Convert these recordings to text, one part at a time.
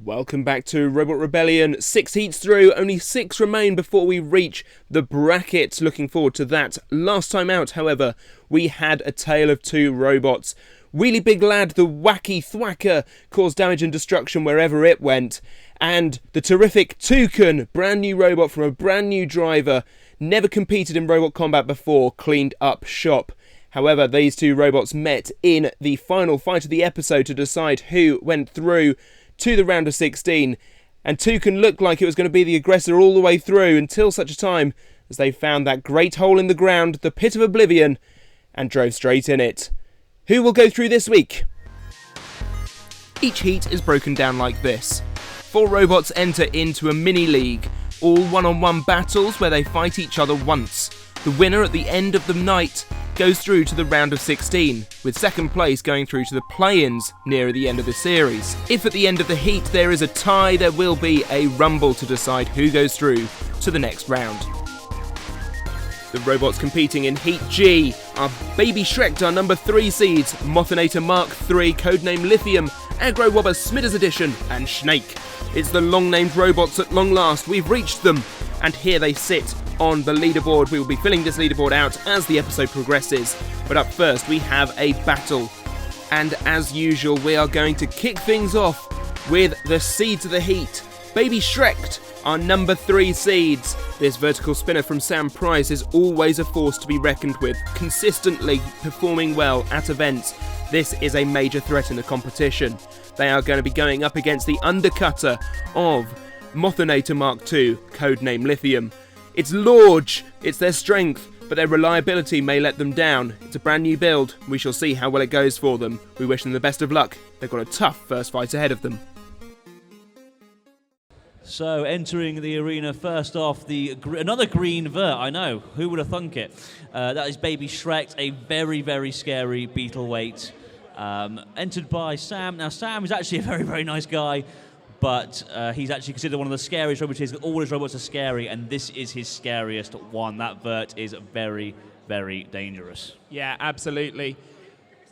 Welcome back to Robot Rebellion. 6 heats through, only 6 remain before we reach the bracket. Looking forward to that. Last time out, however, we had a tale of 2 robots. Wheelie Big Lad, the wacky thwacker, caused damage and destruction wherever it went. And the terrific Toucan, brand new robot from a brand new driver, never competed in robot combat before, cleaned up shop. However, these 2 robots met in the final fight of the episode to decide who went through to the round of 16, and Toucan looked like it was going to be the aggressor all the way through until such a time as they found that great hole in the ground, the pit of oblivion, and drove straight in it. Who will go through this week? Each heat is broken down like this. 4 robots enter into a mini-league, all one-on-one battles where they fight each other once. The winner at the end of the night goes through to the round of 16, with second place going through to the play-ins nearer the end of the series. If at the end of the heat there is a tie, there will be a rumble to decide who goes through to the next round. The robots competing in Heat G are BabyShrek, our number 3 seeds, MOTHernator MkII, codename Lithium, AgroWobber Smidders Edition, and Schnake. It's the long-named robots at long last. We've reached them, and here they sit on the leaderboard. We will be filling this leaderboard out as the episode progresses. But up first, we have a battle. And as usual, we are going to kick things off with the seeds of the heat. BabyShrek, our number 3 seeds. This vertical spinner from Sam Price is always a force to be reckoned with, consistently performing well at events. This is a major threat in the competition. They are going to be going up against the undercutter of MOTHernator MkII, codename Lithium. It's large, it's their strength, but their reliability may let them down. It's a brand new build. We shall see how well it goes for them. We wish them the best of luck. They've got a tough first fight ahead of them. So entering the arena first off, another green vert. I know, who would have thunk it? That is BabyShrek, a very, very scary beetle weight. Entered by Sam. Now Sam is actually a very, very nice guy, but he's actually considered one of the scariest robots. All his robots are scary, and this is his scariest one. That vert is very, very dangerous. Yeah, absolutely.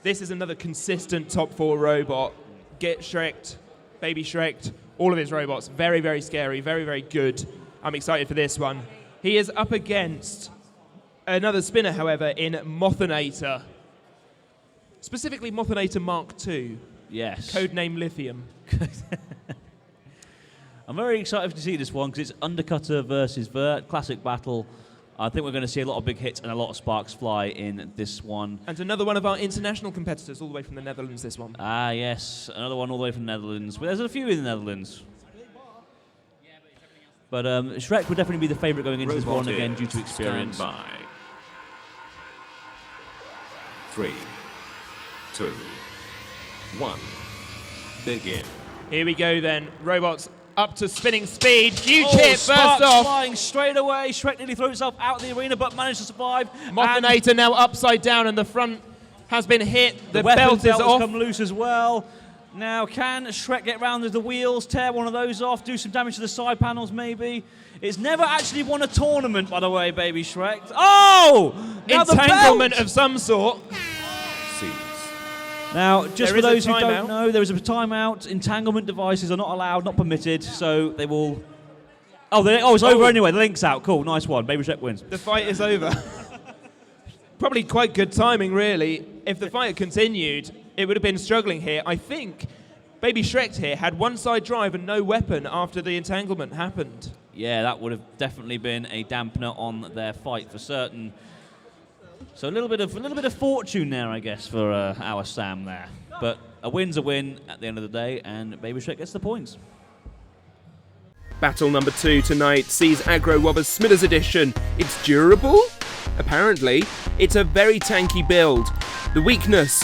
This is another consistent top 4 robot. Get Shrekt, BabyShrek, all of his robots. Very, very scary, very, very good. I'm excited for this one. He is up against another spinner, however, in MOTHernator. Specifically MOTHernator MkII. Yes. Codename Lithium. I'm very excited to see this one because it's undercutter versus vert, classic battle. I think we're going to see a lot of big hits and a lot of sparks fly in this one. And another one of our international competitors all the way from the Netherlands, this one. Ah, yes, another one all the way from the Netherlands. Well, there's a few in the Netherlands. But Shrek would definitely be the favourite going into this one again due to experience. Stand by. 3, 2, 1, begin. Here we go then. Robots up to spinning speed. Huge Oh, hit, sparks burst off. flying straight away. Shrek nearly threw himself out of the arena, but managed to survive. MOTHernator now upside down, and the front has been hit. The weapon belt is has off. come loose as well. Now, can Shrek get round the wheels, tear one of those off, do some damage to the side panels maybe? It's never actually won a tournament, by the way, BabyShrek. Oh! Now Entanglement of some sort. Now, just for those who don't timeout. know, there is a timeout. Entanglement devices are not allowed, not permitted, so they will... Oh, it's over anyway. The link's out. Cool, nice one. BabyShrek wins. The fight is over. Probably quite good timing, really. If the fight had continued, it would have been struggling here. I think BabyShrek here had one side drive and no weapon after the entanglement happened. Yeah, that would have definitely been a dampener on their fight for certain. So a little bit of fortune there, I guess, for our Sam there. But a win's a win at the end of the day, and BabyShrek gets the points. Battle number 2 tonight sees AgroWobber Smidders Edition. It's durable? Apparently. It's a very tanky build. The weakness,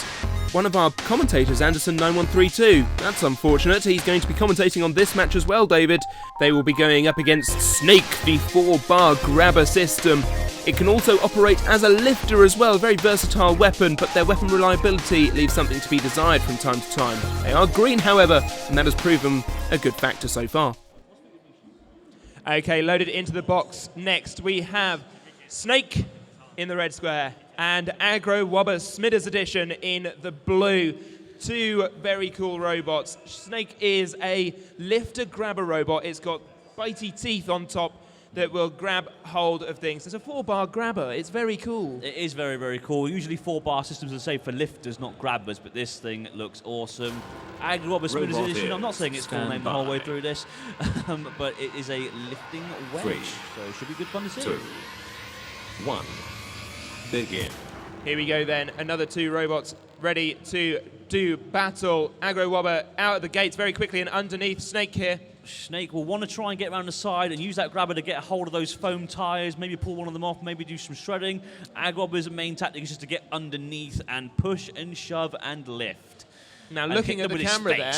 one of our commentators, Anderson9132. That's unfortunate. He's going to be commentating on this match as well, David. They will be going up against Snake, the 4-bar grabber system. It can also operate as a lifter as well, a very versatile weapon, but their weapon reliability leaves something to be desired from time to time. They are green, however, and that has proven a good factor so far. Okay, loaded into the box. Next, we have Snake in the red square and AggroWobber Smidders Edition in the blue. two very cool robots. Snake is a lifter-grabber robot. It's got bitey teeth on top that will grab hold of things. It's a 4-bar grabber. It's very cool. It is very, very cool. Usually 4-bar systems are safe for lifters, not grabbers, but this thing looks awesome. AgroWobber Smidders Edition. I'm not saying it's full name the whole way through this, but it is a lifting wedge. 3, so it should be good fun to see. 2, 1, begin. Here we go then. Another two robots ready to do battle. AgroWobber out of the gates very quickly and underneath. Snake here. Snake will want to try and get around the side and use that grabber to get a hold of those foam tyres, maybe pull one of them off, maybe do some shredding. AgroWobber's main tactic is just to get underneath and push and shove and lift. Now, looking at the camera there,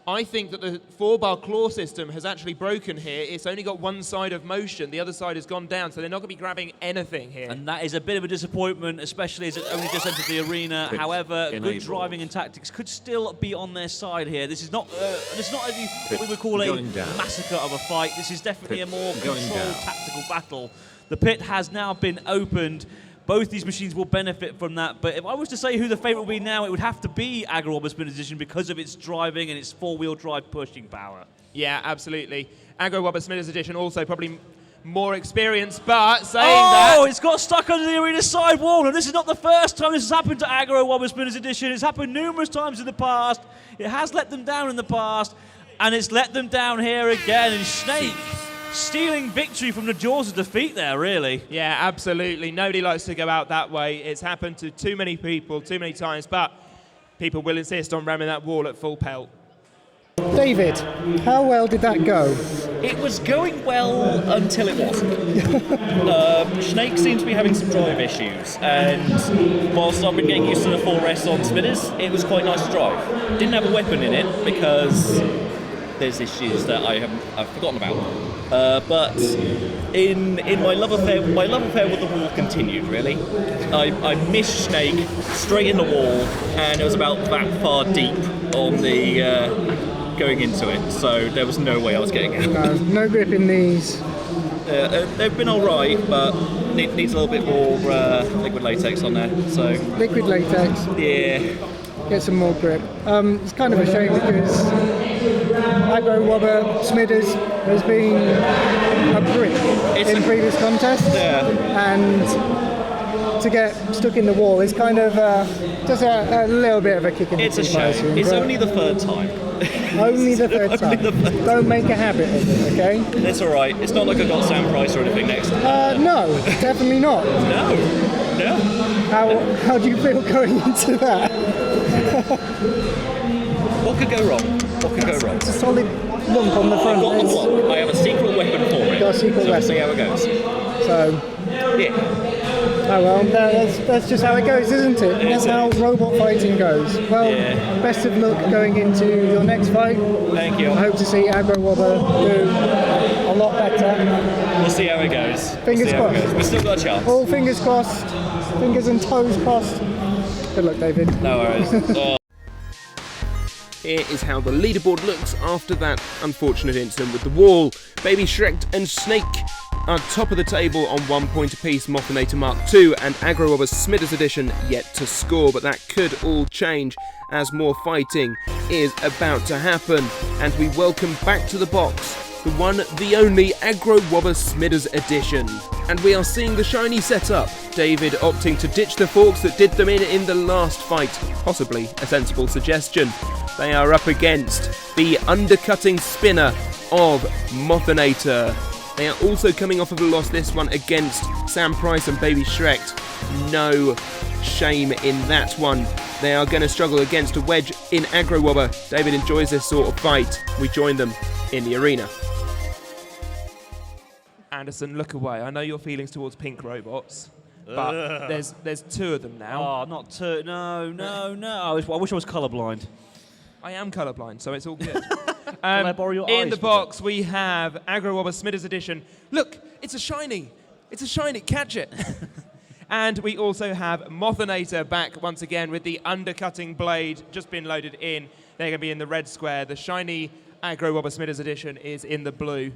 I think that the 4-bar claw system has actually broken here. It's only got one side of motion. The other side has gone down, so they're not going to be grabbing anything here. And that is a bit of a disappointment, especially as it only just entered the arena. However, good driving and tactics could still be on their side here. This is not what we would call a massacre of a fight. This is definitely a more controlled tactical battle. The pit has now been opened. Both these machines will benefit from that, but if I was to say who the favourite would be now, it would have to be AgroWobber Smidders Edition because of its driving and its 4-wheel drive pushing power. Yeah, absolutely. AgroWobber Smidders Edition also probably more experienced, but saying that... Oh, it's got stuck under the arena side wall, and this is not the first time this has happened to AgroWobber Smidders Edition. It's happened numerous times in the past. It has let them down in the past, and it's let them down here again, and Snake stealing victory from the jaws of defeat there, really. Yeah, absolutely. Nobody likes to go out that way. It's happened to too many people, too many times, but people will insist on ramming that wall at full pelt. David, how well did that go? It was going well until it wasn't. Snake seemed to be having some drive issues, and whilst I've been getting used to the 4S on Smidders, it was quite nice to drive. Didn't have a weapon in it because there's issues that I've forgotten about. But in my love affair with the wall continued, really. I missed Snake straight in the wall, and it was about that far deep on the going into it, so there was no way I was getting out. No grip in these. They've been alright, but needs a little bit more liquid latex on there. So Liquid latex. yeah. Get some more grip. It's kind of a shame because AgroWobber Smidders has been a brick in previous contests, and to get stuck in the wall is kind of just a little bit of a kick in the teeth. It's a shame. It's only the third time. Only the third time. Don't make a habit of it, okay? It's alright. It's not like I got Sam Price or anything next time. No, definitely not. No. How do you feel going into that? What could go wrong? It's a solid lump on the front. I've got the block. I have a secret weapon for it. Got a secret so weapon. We'll see how it goes. So, yeah. Oh well, that's just how it goes, isn't it? That's how robot fighting goes. Well, best of luck going into your next fight. Thank you. I hope to see AgroWobber do a lot better. We'll see how it goes. Fingers crossed. We've still got a chance. All fingers crossed. Fingers and toes crossed. Good luck, David. No worries. Here is how the leaderboard looks after that unfortunate incident with the wall. BabyShrek and Snake are top of the table on 1 point apiece. MOTHernator MkII and AgroWobber Smidders Edition yet to score, but that could all change as more fighting is about to happen. And we welcome back to the box the one, the only AgroWobber Smidders Edition. And we are seeing the shiny setup. David opting to ditch the forks that did them in the last fight. Possibly a sensible suggestion. They are up against the undercutting spinner of MOTHernator. They are also coming off of a loss this one against Sam Price and BabyShrek. No shame in that one. They are going to struggle against a wedge in AgroWobber. David enjoys this sort of fight. We join them in the arena. Anderson, look away. I know your feelings towards pink robots, but there's two of them now. Oh, not two. No. I wish I was colourblind. I am colourblind, so it's all good. Can I borrow your eyes in the box, we have AgroWobber Smidders Edition. Look, it's a shiny. It's a shiny. Catch it. And we also have MOTHernator back once again with the undercutting blade just been loaded in. They're going to be in the red square. The shiny AgroWobber Smidders Edition is in the blue.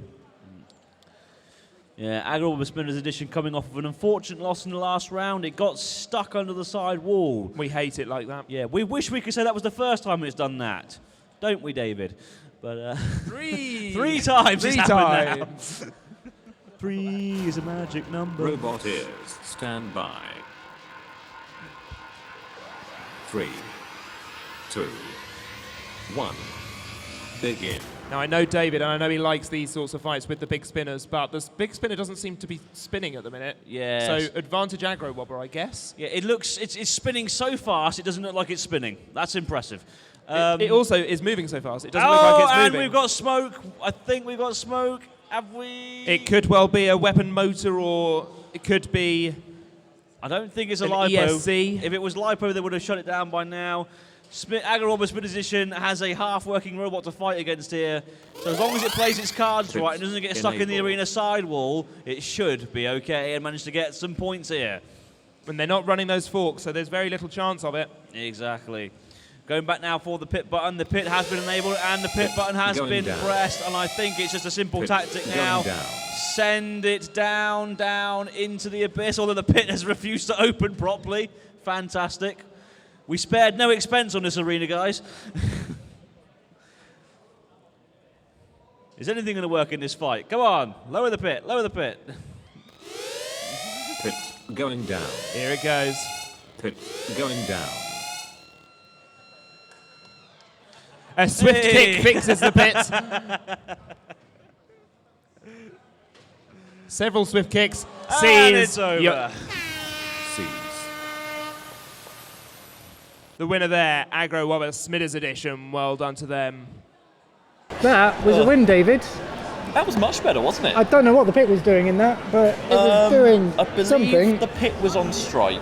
Yeah, AgroWobber Smidders Edition coming off of an unfortunate loss in the last round. It got stuck under the side wall. We hate it like that. Yeah, we wish we could say that was the first time it's done that. Don't we, David? But three times it's happened now. 3 is a magic number. Robot ears, stand by. 3, 2, 1, begin. Now, I know David, and I know he likes these sorts of fights with the big spinners, but the big spinner doesn't seem to be spinning at the minute. Yes. So, advantage AgroWobber, I guess. Yeah, it's spinning so fast, it doesn't look like it's spinning. That's impressive. It also is moving so fast. It doesn't look like it's moving. And we've got smoke. I think we've got smoke. Have we? It could well be a weapon motor, or it could be... I don't think it's a an LiPo. ESC. If it was LiPo, they would have shut it down by now. AgroWobber Smidders Edition has a half-working robot to fight against here. So as long as it plays its cards right and doesn't get stuck in the arena sidewall, it should be okay and manage to get some points here. And they're not running those forks, so there's very little chance of it. Exactly. Going back now for the pit button. The pit has been enabled and the pit button has been pressed. And I think it's just a simple tactic now. Send it down into the abyss, although the pit has refused to open properly. Fantastic. We spared no expense on this arena, guys. Is anything going to work in this fight? Come on, lower the pit, lower the pit. Pit going down. Here it goes. Pit going down. A swift kick fixes the pit. Several swift kicks. And it's over. Seize. The winner there, AgroWobber Smidders Edition. Well done to them. That was a win, David. That was much better, wasn't it? I don't know what the pit was doing in that, but it was doing I believe something. the pit was on strike.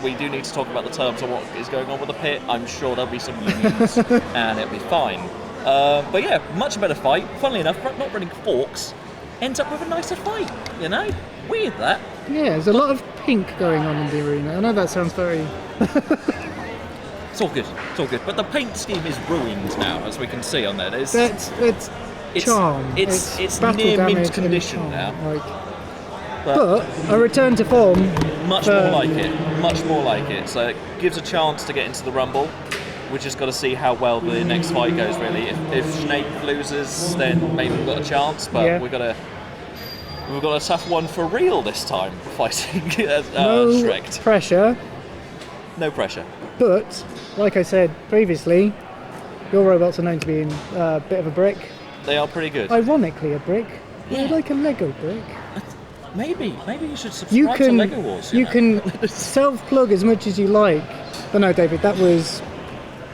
We do need to talk about the terms of what is going on with the pit. I'm sure there'll be some unions and it'll be fine. But yeah, much better fight. Funnily enough, not running forks ends up with a nicer fight, you know? Weird, that. Yeah, there's a lot of pink going on in the arena. I know that sounds very... It's all good, it's all good. But the paint scheme is ruined now, as we can see on there. It's charm. It's battle near damage mint and condition charm, now. Like, but a return to form. Much more like it. Much more like it. So it gives a chance to get into the Rumble. We've just got to see how well the next fight goes, really. If Schnake loses, then maybe we've got a chance. But Yeah. we've got a tough one for real this time, fighting No Shrek. pressure. No pressure. But, like I said previously, your robots are known to be a bit of a brick. They are pretty good. Ironically, a brick. Yeah. They're like a Lego brick. Maybe you should subscribe to Lego Wars. You can self-plug as much as you like. But no, David, that was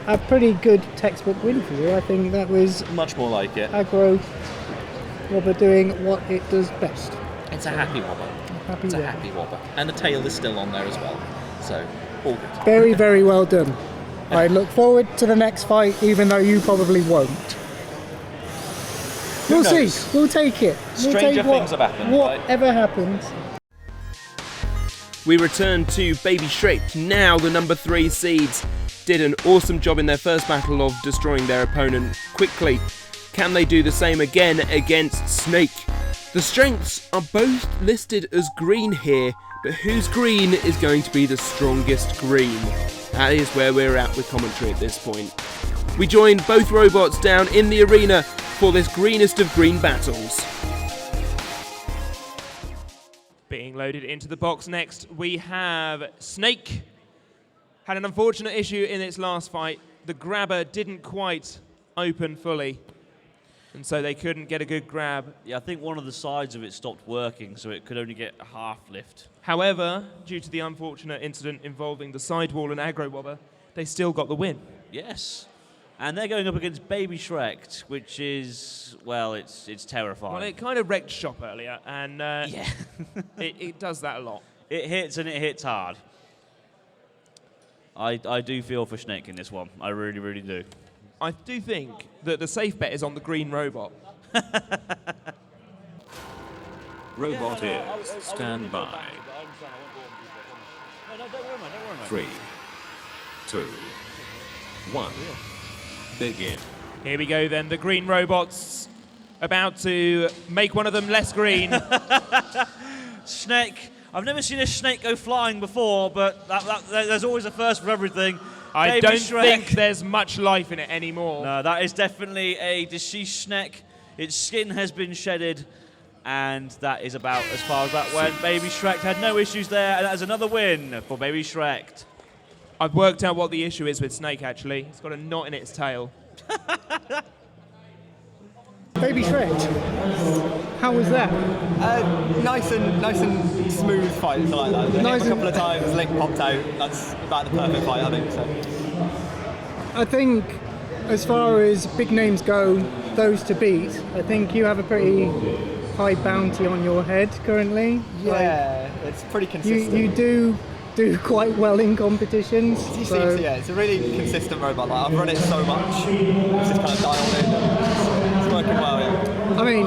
a pretty good textbook win for you. I think that was Much more like it. AgroWobber doing what it does best. It's a happy wobber. It's a happy wobber. And the tail is still on there as well. So, all good. Very, very well done. I look forward to the next fight, even though you probably won't. We'll knows? see. We'll take it. Stranger things have happened, right? Whatever happens. We return to BabyShrek. Now the number 3 seeds did an awesome job in their first battle of destroying their opponent quickly. Can they do the same again against Snake? The strengths are both listed as green here, but whose green is going to be the strongest green? That is where we're at with commentary at this point. We join both robots down in the arena for this greenest of green battles. Being loaded into the box next, we have Snake. Had an unfortunate issue in its last fight. The grabber didn't quite open fully, and so they couldn't get a good grab. Yeah, I think one of the sides of it stopped working, so it could only get a half lift. However, due to the unfortunate incident involving the sidewall and AgroWobber, they still got the win. Yes. And they're going up against BabyShrek, which is, well, it's terrifying. Well, it kind of wrecked shop earlier, and yeah. it does that a lot. It hits, and it hits hard. I do feel for Snake in this one. I really, really do. I do think that the safe bet is on the green robot. Robot ears, stand by. 3, 2, 1, begin. Here we go then, the green robots about to make one of them less green. Snake. I've never seen a snake go flying before, but there's always a first for everything. I don't think there's much life in it anymore. No, that is definitely a deceased snake. Its skin has been shedded, and that is about as far as that went. BabyShrek had no issues there, and that is another win for BabyShrek. I've worked out what the issue is with Snake, actually. It's got a knot in its tail. BabyShrek, how was that? Nice and smooth fight, so like that. Nice a couple of times, Link popped out. That's about the perfect fight, I think. So. I think, as far as big names go, those to beat, I think you have a pretty high bounty on your head currently. Yeah, it's pretty consistent. You do quite well in competitions. It's a really consistent robot. Like, I've run it so much, it's just kind of dialed in. It's working well, yeah. I mean,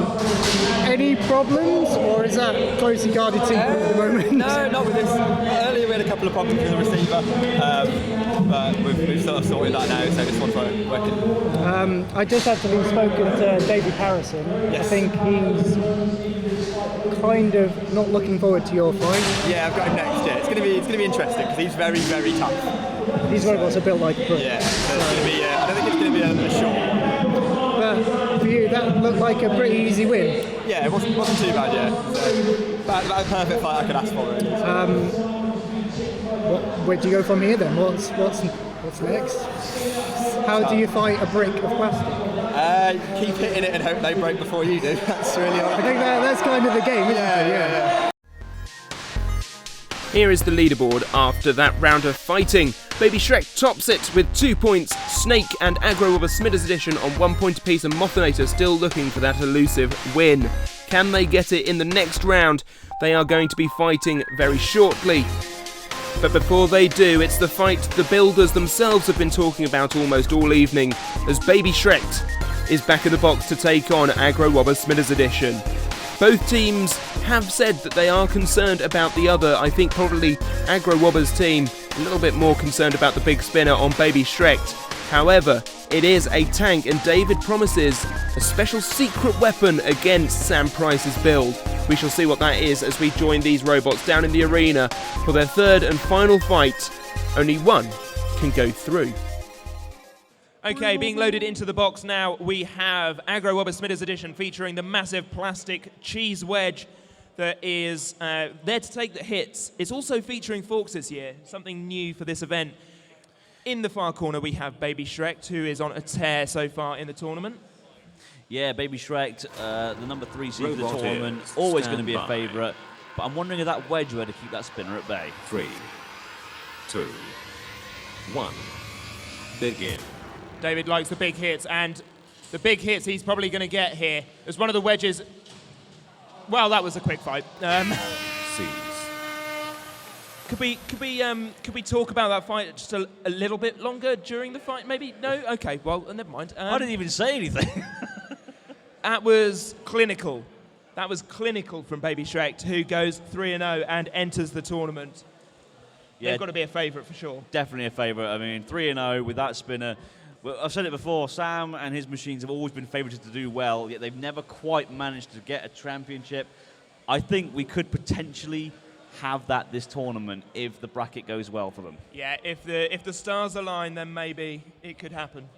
any problems, or is that closely guarded secret at the moment? No, not with this. Earlier we had a couple of problems with the receiver, but we've sort of sorted that now, so this one's working. I just actually spoken to David Harrison. Yes. I think he's kind of not looking forward to your fight. Yeah, I've got him next. Yeah, it's gonna be interesting because he's very, very tough. These robots are built like a brick. Yeah, so it's gonna be. I don't think it's gonna be a short one. But for you, that looked like a pretty easy win. Yeah, it wasn't too bad. Yeah, so, about a perfect fight I could ask for. Really. Where do you go from here then? What's next? How do you fight a brick of plastic? Keep hitting it and hope they break before you do. That's really all. I think that's kind of the game, isn't it? Yeah. Here is the leaderboard after that round of fighting. BabyShrek tops it with 2 points, Snake and AgroWobber Smidders Edition on 1 point apiece, and MOTHernator still looking for that elusive win. Can they get it in the next round? They are going to be fighting very shortly. But before they do, it's the fight the builders themselves have been talking about almost all evening, as BabyShrek is back in the box to take on AgroWobber Smidders Edition. Both teams have said that they are concerned about the other. I think probably AgroWobber's team a little bit more concerned about the big spinner on BabyShrek. However, it is a tank, and David promises a special secret weapon against Sam Price's build. We shall see what that is as we join these robots down in the arena for their third and final fight. Only one can go through. Okay, being loaded into the box now, we have AgroWobber Smidders Edition featuring the massive plastic cheese wedge that is there to take the hits. It's also featuring forks this year, something new for this event. In the far corner, we have BabyShrek, who is on a tear so far in the tournament. Yeah, BabyShrek, the number 3 seed of the tournament, always going to be a favourite. But I'm wondering if that wedge were to keep that spinner at bay. 3, 2, 1, begin. David likes the big hits, and the big hits he's probably going to get here. As one of the wedges... Well, that was a quick fight. Seize. Could we talk about that fight just a little bit longer during the fight? Maybe? No? Okay, well, never mind. I didn't even say anything. That was clinical. That was clinical from BabyShrek, who goes 3-0 and enters the tournament. Yeah, they've got to be a favourite for sure. Definitely a favourite. I mean, 3-0 with that spinner. Well, I've said it before, Sam and his machines have always been favoured to do well, yet they've never quite managed to get a championship. I think we could potentially have that this tournament if the bracket goes well for them. Yeah, if the stars align, then maybe it could happen.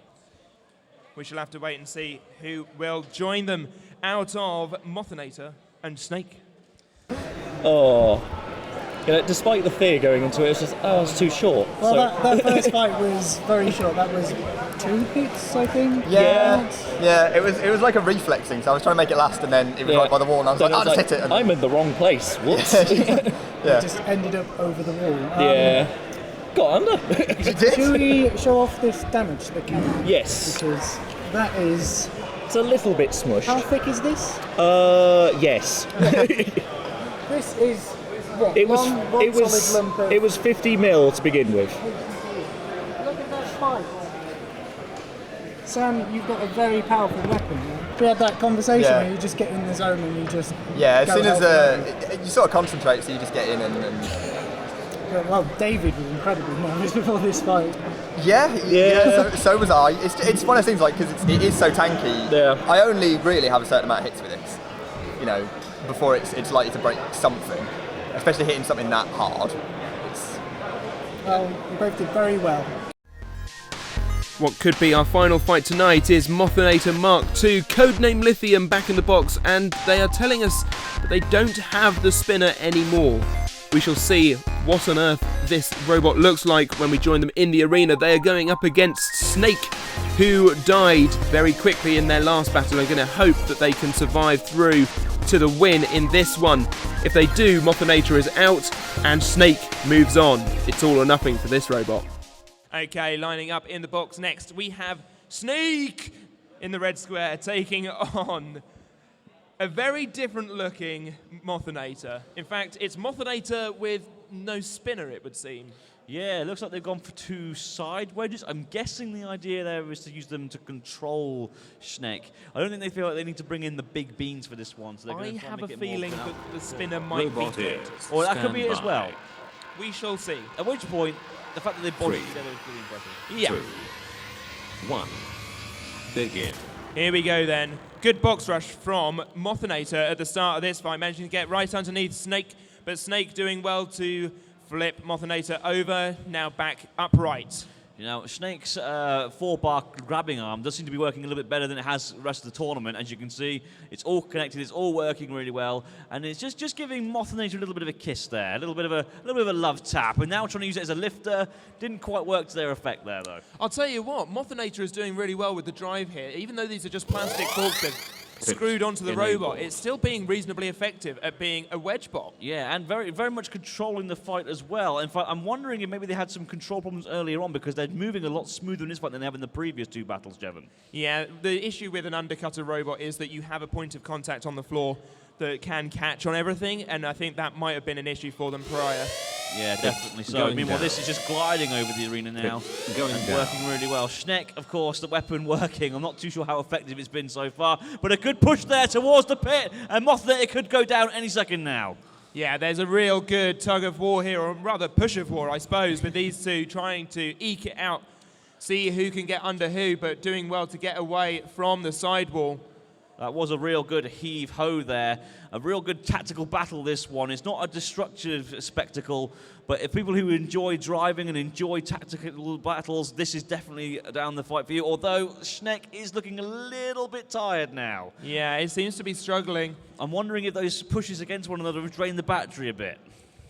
We shall have to wait and see who will join them out of MOTHernator and Snake. Oh. You know, despite the fear going into it, it's just, it's too short. Well, that first fight was very short. That was 2 hits, I think. Yeah. It was like a reflex thing. So I was trying to make it last, and then it was right by the wall, and I was like, I'll just hit it. And I'm in the wrong place. Whoops. Yeah. Just ended up over the wall. Yeah. Got under. Should we show off this damage to the camera? Yes. Because that is... It's a little bit smushed. How thick is this? Yes. This is... What, It was solid lump of... it was 50 mil to begin with. Look at that fight. Sam, you've got a very powerful weapon. We had that conversation where you just get in the zone and you just... Yeah, as soon as you sort of concentrate, so you just get in and Well, David was incredibly nervous before this fight. Yeah. So was I. It's one of those things, like, because it is so tanky. Yeah. I only really have a certain amount of hits with it. You know, before it's likely to break something, especially hitting something that hard. Well, you both did very well. What could be our final fight tonight is MOTHernator MkII, codename Lithium, back in the box, and they are telling us that they don't have the spinner anymore. We shall see what on earth this robot looks like when we join them in the arena. They are going up against Snake, who died very quickly in their last battle. They're going to hope that they can survive through to the win in this one. If they do, MOTHernator is out and Snake moves on. It's all or nothing for this robot. Okay, lining up in the box next, we have Snake in the red square taking on a very different looking MOTHernator. In fact, it's MOTHernator with no spinner, it would seem. Yeah, it looks like they've gone for 2 side wedges. I'm guessing the idea there is to use them to control Schnake. I don't think they feel like they need to bring in the big beans for this one. So they're I going to have a make it feeling more that the spinner might Robot be is good. Or that could be it as well. We shall see. At which point, the fact that they bonded 3, together is pretty impressive. Yeah. 2, 1, begin. Here we go then. Good box rush from MOTHernator at the start of this fight, managing to get right underneath Snake, but Snake doing well to flip MOTHernator over, now back upright. You know, Snake's 4-bar grabbing arm does seem to be working a little bit better than it has the rest of the tournament. As you can see, it's all connected, it's all working really well, and it's just giving MOTHernator a little bit of a kiss there, a little bit of a love tap, and now trying to use it as a lifter. Didn't quite work to their effect there, though. I'll tell you what, MOTHernator is doing really well with the drive here. Even though these are just plastic forks screwed onto the robot, it's still being reasonably effective at being a wedge bot. Yeah, and very, very much controlling the fight as well. In fact, I'm wondering if maybe they had some control problems earlier on because they're moving a lot smoother in this fight than they have in the previous 2 battles, Jevon. Yeah, the issue with an undercutter robot is that you have a point of contact on the floor that can catch on everything, and I think that might have been an issue for them prior. Yeah, definitely so. Meanwhile, this is just gliding over the arena now and working really well. Schnake, of course, the weapon working. I'm not too sure how effective it's been so far, but a good push there towards the pit, and MOTHernator could go down any second now. Yeah, there's a real good tug of war here, or rather push of war, I suppose, with these two trying to eke it out, see who can get under who, but doing well to get away from the sidewall. That was a real good heave-ho there. A real good tactical battle, this one. It's not a destructive spectacle, but if people who enjoy driving and enjoy tactical battles, this is definitely down the fight for you, although Schnake is looking a little bit tired now. Yeah, it seems to be struggling. I'm wondering if those pushes against one another have drained the battery a bit.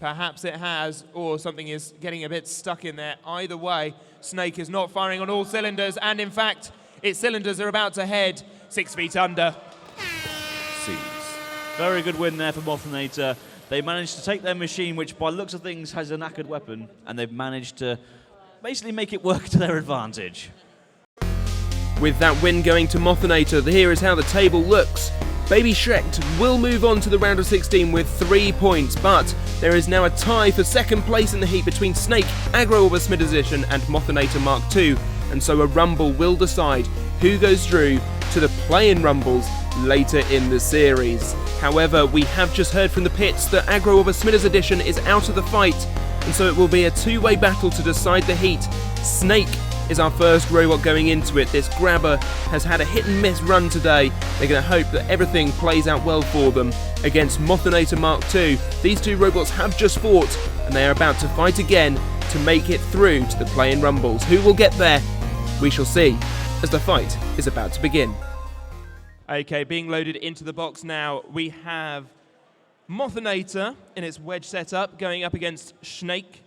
Perhaps it has, or something is getting a bit stuck in there. Either way, Snake is not firing on all cylinders, and in fact, its cylinders are about to head 6 feet under. Seize. Very good win there for MOTHernator. They managed to take their machine, which by looks of things has a knackered weapon, and they've managed to basically make it work to their advantage. With that win going to MOTHernator, here is how the table looks. BabyShrek will move on to the round of 16 with 3 points, but there is now a tie for second place in the heat between Snake, AgroWobber Smidders Edition and MOTHernator MkII, and so a rumble will decide who goes through to the play-in rumbles later in the series. However, we have just heard from the pits that AgroWobber Smidders Edition is out of the fight, and so it will be a 2-way battle to decide the heat. Snake is our first robot going into it. This grabber has had a hit and miss run today. They're going to hope that everything plays out well for them against MOTHernator MkII. These 2 robots have just fought, and they are about to fight again to make it through to the play-in rumbles. Who will get there? We shall see as the fight is about to begin. Okay, being loaded into the box now, we have MOTHernator in its wedge setup going up against Schnake.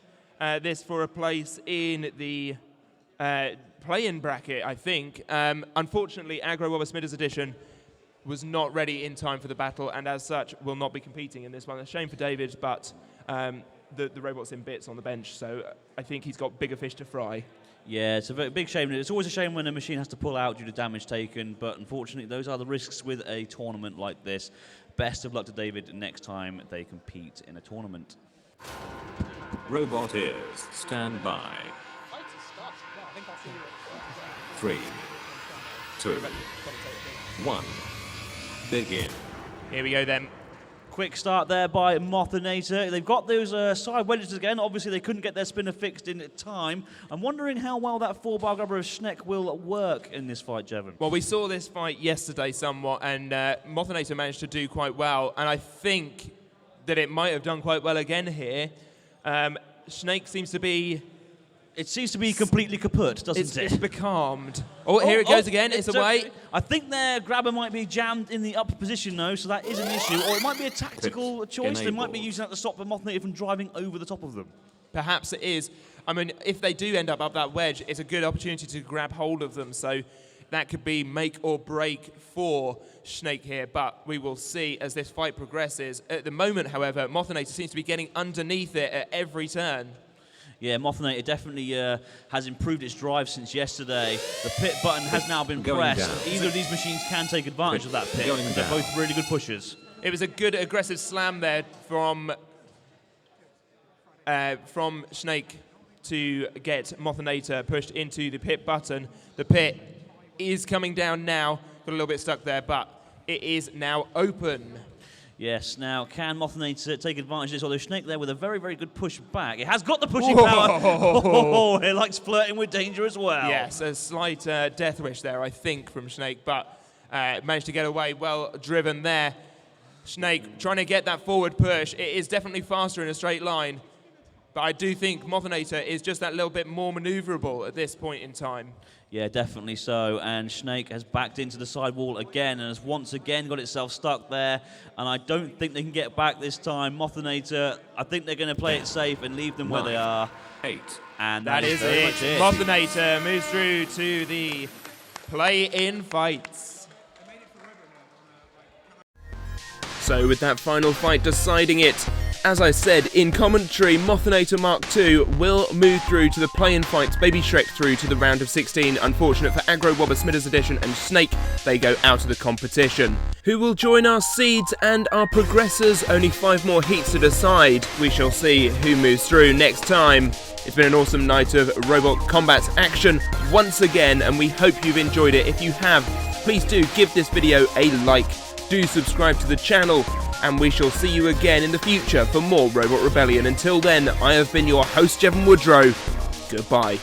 This for a place in the play-in bracket, I think. Unfortunately, AgroWobber Smidders Edition was not ready in time for the battle, and as such will not be competing in this one. A shame for David, but the robot's in bits on the bench, so I think he's got bigger fish to fry. Yeah, it's a very big shame. It's always a shame when a machine has to pull out due to damage taken, but unfortunately those are the risks with a tournament like this. Best of luck to David next time they compete in a tournament. Robot is stand by. 3, 2, 1, begin. Here we go then. Quick start there by MOTHernator. They've got those side wedges again. Obviously, they couldn't get their spinner fixed in time. I'm wondering how well that 4-bar grabber of Schnake will work in this fight, Jevon. Well, we saw this fight yesterday somewhat, and MOTHernator managed to do quite well, and I think that it might have done quite well again here. Schnake seems to be... It seems to be completely kaput, doesn't it? It's becalmed. Oh, here it goes again. It's away. I think their grabber might be jammed in the upper position, though, so that is an issue. Or it might be a tactical choice. They might be using that to stop the MOTHernator from driving over the top of them. Perhaps it is. I mean, if they do end up that wedge, it's a good opportunity to grab hold of them. So that could be make or break for Schnake here. But we will see as this fight progresses. At the moment, however, MOTHernator seems to be getting underneath it at every turn. Yeah, MOTHernator definitely has improved its drive since yesterday. The pit button has now been pressed. Either of these machines can take advantage of that pit. They're both really good pushers. It was a good aggressive slam there from Schnake to get MOTHernator pushed into the pit button. The pit is coming down now. Got a little bit stuck there, but it is now open. Yes, now can MOTHernator take advantage of this? Although Schnake there with a very, very good push back. It has got the pushing power. Oh, it likes flirting with danger as well. Yes, a slight death wish there, I think, from Schnake, but managed to get away. Well driven there. Schnake trying to get that forward push. It is definitely faster in a straight line, but I do think MOTHernator is just that little bit more maneuverable at this point in time. Yeah, definitely so. And Schnake has backed into the side wall again and has once again got itself stuck there. And I don't think they can get back this time. MOTHernator, I think they're going to play it safe and leave them where they are. 8. And that is very it. much it. MOTHernator moves through to the play-in fights. So with that final fight deciding it, as I said in commentary, MOTHernator MkII will move through to the play-in fights, BabyShrek through to the round of 16. Unfortunate for AgroWobber Smidders Edition and Snake, they go out of the competition. Who will join our seeds and our progressors? Only 5 more heats to decide. We shall see who moves through next time. It's been an awesome night of robot combat action once again, and we hope you've enjoyed it. If you have, please do give this video a like. Do subscribe to the channel, and we shall see you again in the future for more Robot Rebellion. Until then, I have been your host, Jevon Woodrow. Goodbye.